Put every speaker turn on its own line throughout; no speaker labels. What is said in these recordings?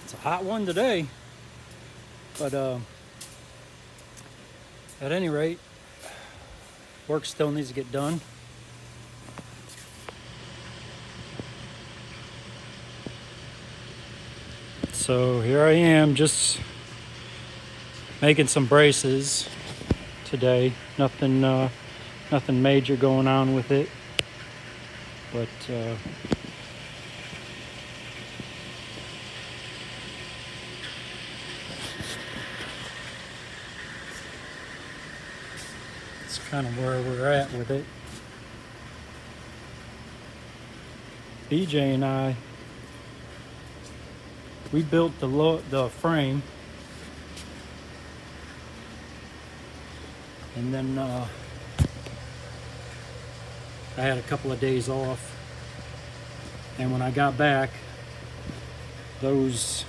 It's a hot one today, but at any rate, work still needs to get done. So here I am, just making some braces today. Nothing major going on with it, but it's kind of where we're at with it. BJ and I, we built the frame, and then I had a couple of days off, and when I got back, those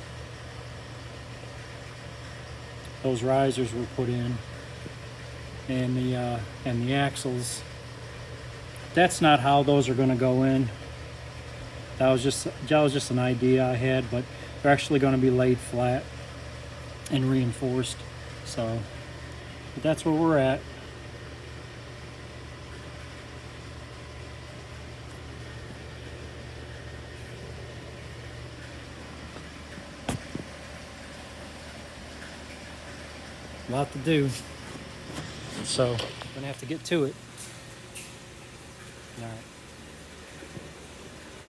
risers were put in, and the axles. That's not how those are going to go in. That was just an idea I had, but they're actually going to be laid flat and reinforced. So, but that's where we're at. A lot to do, so I'm gonna have to get to it. All right.